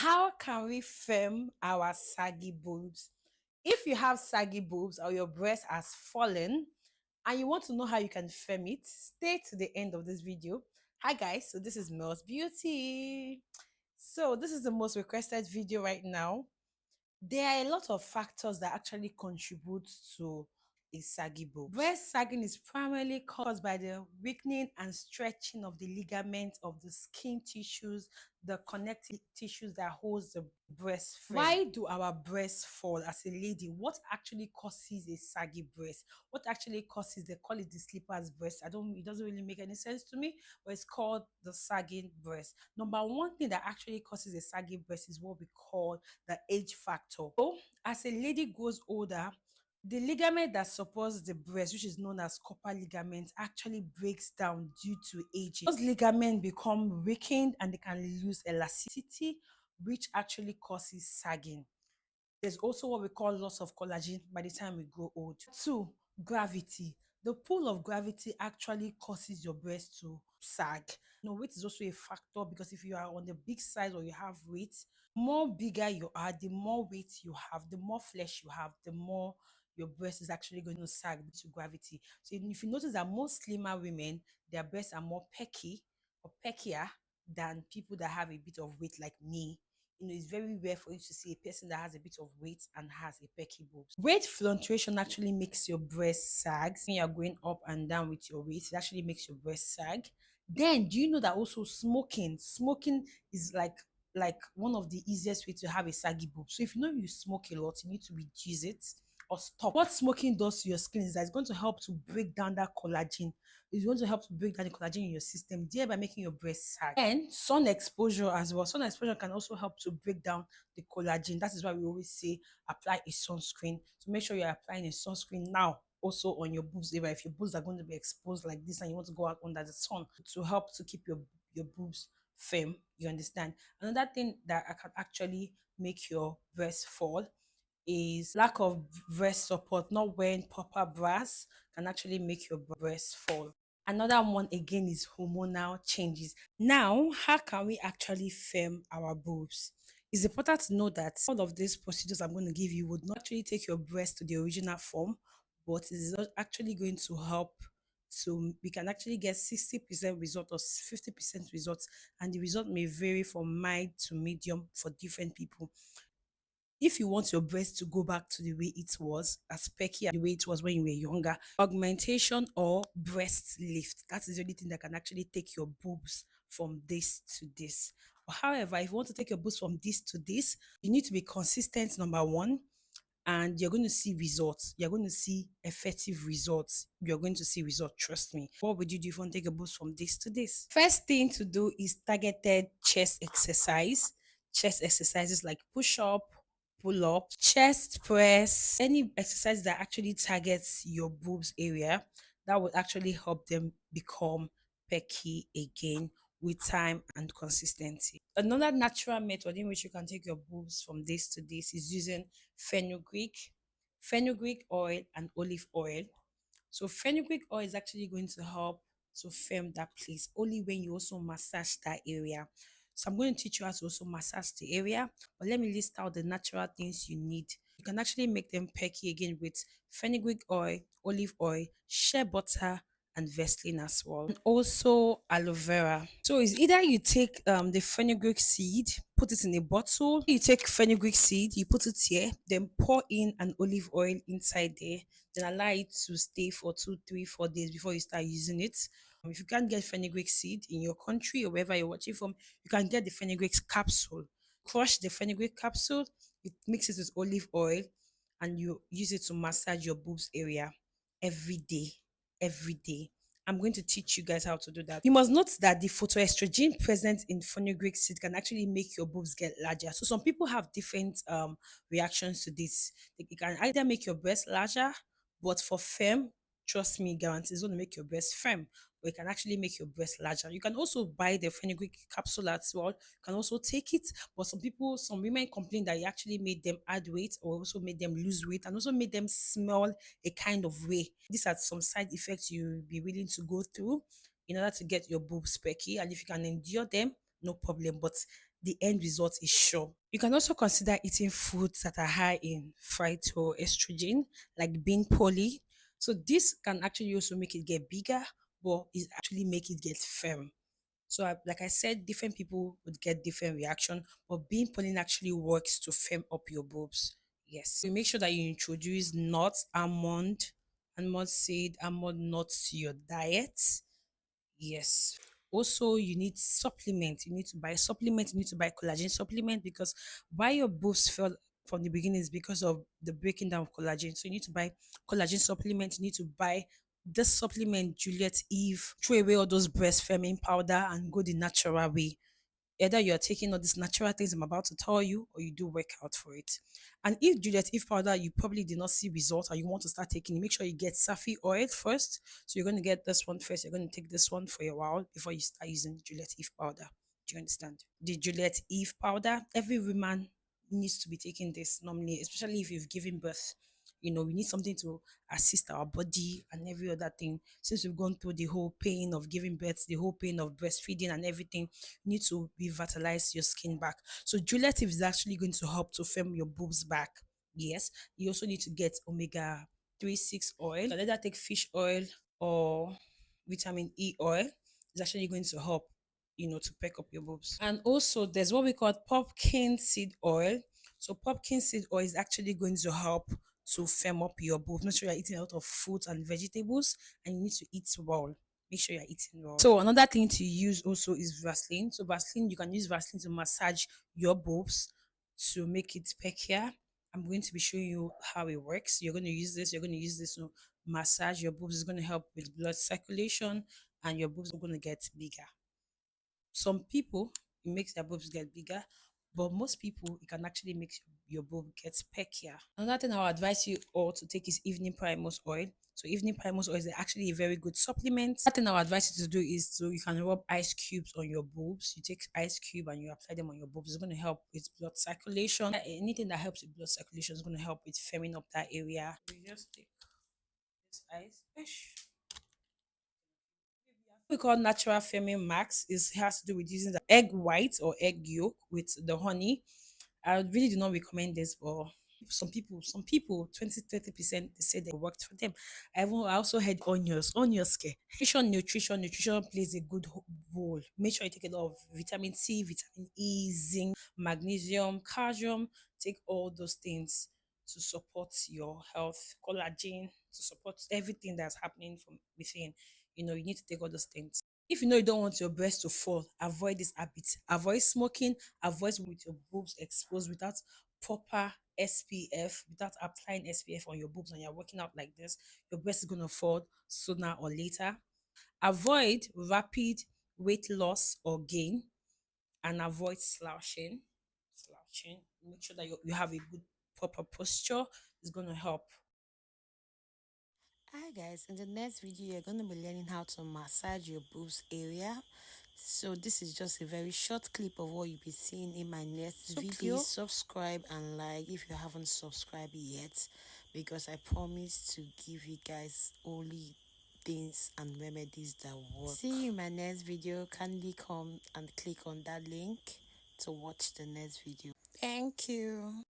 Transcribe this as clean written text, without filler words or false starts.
How can we firm our saggy boobs? If you have saggy boobs or your breast has fallen and you want to know how you can firm it, stay to the end of this video. Hi guys, so this is Mel's Beauty. So this is the most requested video right now. There are a lot of factors that actually contribute to a saggy boob. Breast sagging is primarily caused by the weakening and stretching of the ligaments of the skin tissues, the connective tissues that holds the breast frame. Why do our breasts fall as a lady? What actually causes a saggy breast? What actually causes, they call it the sleeper's breast. It doesn't really make any sense to me, but it's called the sagging breast. Number one thing that actually causes a saggy breast is what we call the age factor. So as a lady grows older, the ligament that supports the breast, which is known as copper ligament, actually breaks down due to aging. Those ligaments become weakened and they can lose elasticity, which actually causes sagging. There's also what we call loss of collagen by the time we grow old. Two, gravity. The pull of gravity actually causes your breast to sag. Weight is also a factor because if you are on the big size or you have weight, the more bigger you are, the more weight you have, the more flesh you have, the more your breast is actually going to sag due to gravity. So if you notice that most slimmer women, their breasts are more pecky or peckier than people that have a bit of weight like me. It's very rare for you to see a person that has a bit of weight and has a pecky boobs. Weight fluctuation actually makes your breast sag. When you're going up and down with your weight, it actually makes your breast sag. Then, do you know that also smoking is like one of the easiest way to have a saggy boob. So if you know you smoke a lot, you need to reduce it or stop. What smoking does to your skin is that it's going to help to break down that collagen. It's going to help to break down the collagen in your system, thereby making your breast sag. And sun exposure as well. Sun exposure can also help to break down the collagen. That is why we always say apply a sunscreen. So make sure you're applying a sunscreen now also on your boobs area. If your boobs are going to be exposed like this and you want to go out under the sun, to help to keep your boobs firm, you understand. Another thing that I can actually make your breast fall is lack of breast support. Not wearing proper bras can actually make your breast fall. Another one again is hormonal changes. Now, how can we actually firm our boobs? It's important to know that all of these procedures I'm going to give you would not actually take your breast to the original form, but it is not actually going to help. So we can actually get 60% result or 50% results, and the result may vary from mild to medium for different people. If you want your breast to go back to the way it was, as pecky the way it was when you were younger, augmentation or breast lift, that is the only thing that can actually take your boobs from this to this. But however, if you want to take your boobs from this to this, you need to be consistent, number one, and you're going to see results. You're going to see effective results. You're going to see results, trust me. What would you do if you want to take a boost from this to this? First thing to do is targeted chest exercise. Chest exercises like push up, pull up, chest press, any exercise that actually targets your boobs area, that would actually help them become pecky again with time and consistency. Another natural method in which you can take your boobs from this to this is using fenugreek oil and olive oil. So fenugreek oil is actually going to help to firm that place only when you also massage that area. So I'm going to teach you how to also massage the area, but let me list out the natural things you need. You can actually make them pecky again with fenugreek oil, olive oil, shea butter, and Vaseline as well. And also aloe vera. So it's either you take the fenugreek seed, put it in a bottle. You take fenugreek seed, you put it here, then pour in an olive oil inside there, then allow it to stay for 2, 3, 4 days before you start using it. If you can't get fenugreek seed in your country or wherever you're watching from, you can get the fenugreek capsule. Crush the fenugreek capsule, you mix it with olive oil, and you use it to massage your boobs area every day. Every day. I'm going to teach you guys how to do that. You must note that the phytoestrogen present in fenugreek seed can actually make your boobs get larger. So some people have different reactions to this. It can either make your breast larger, but for firm, trust me, guarantee it's going to make your breast firm, or it can actually make your breast larger. You can also buy the fenugreek capsule as well. You can also take it, but some women complain that it actually made them add weight or also made them lose weight and also made them smell a kind of way. These are some side effects you'll be willing to go through in order to get your boobs pecky, and if you can endure them, no problem. But the end result is sure. You can also consider eating foods that are high in phytoestrogen, like bean poly. So this can actually also make it get bigger, but it actually make it get firm. So, like I said, different people would get different reaction, but bean pollen actually works to firm up your boobs. Yes. So make sure that you introduce nuts, almond seed, almond nuts to your diet. Yes. Also, you need supplement. You need to buy supplement. You need to buy collagen supplement because why your boobs fell from the beginning is because of the breaking down of collagen. So you need to buy collagen supplement. You need to buy this supplement, Juliet Eve. Throw away all those breast firming powder and go the natural way. Either you're taking all these natural things I'm about to tell you, or you do work out for it. And if Juliet Eve powder, you probably did not see results and you want to start taking it, make sure you get Safi oil first. So you're going to get this one first. You're going to take this one for a while before you start using Juliet Eve powder. Do you understand? The Juliet Eve powder, every woman needs to be taking this normally, especially if you've given birth. We need something to assist our body and every other thing. Since we've gone through the whole pain of giving birth, the whole pain of breastfeeding and everything, you need to revitalize your skin back. So Juliet is actually going to help to firm your boobs back. Yes. You also need to get omega 3 6 oil. You can either take fish oil or vitamin E oil. It's actually going to help, to perk up your boobs. And also there's what we call pumpkin seed oil. So pumpkin seed oil is actually going to help to firm up your boobs. Make sure you're eating a lot of fruits and vegetables, and you need to eat well. Make sure you're eating well. So another thing to use also is Vaseline. So Vaseline, you can use Vaseline to massage your boobs to make it peckier. I'm going to be showing you how it works. You're going to use this. You're going to use this to massage your boobs. It's going to help with blood circulation, and your boobs are going to get bigger. Some people, it makes their boobs get bigger, but most people, it can actually make your boob get peckier. Another thing I'll advise you all to take is evening primrose oil. So evening primrose oil is actually a very good supplement. Another thing I'll advise you to do is you can rub ice cubes on your boobs. You take ice cube and you apply them on your boobs. It's going to help with blood circulation. Anything that helps with blood circulation is going to help with firming up that area. We just take this ice. We call natural firming max is has to do with using the egg white or egg yolk with the honey. I really do not recommend this, but some people 20-30% they say they worked for them. I also had onions care. Nutrition plays a good role. Make sure you take a lot of vitamin C, vitamin E, zinc, magnesium, calcium. Take all those things to support your health, collagen, to support everything that's happening from within. You need to take all those things. If you don't want your breast to fall, avoid this habit. Avoid smoking, avoid with your boobs exposed without proper SPF, without applying SPF on your boobs and you're working out like this, your breast is gonna fall sooner or later. Avoid rapid weight loss or gain and avoid slouching. Slouching. Make sure that you have a good proper posture. It's gonna help. Hi guys, in the next video you're going to be learning how to massage your boobs area. So this is just a very short clip of what you'll be seeing in my next video. Please subscribe and like if you haven't subscribed yet, because I promise to give you guys only things and remedies that work. See you in my next video. Kindly come and click on that link to watch the next video. Thank you.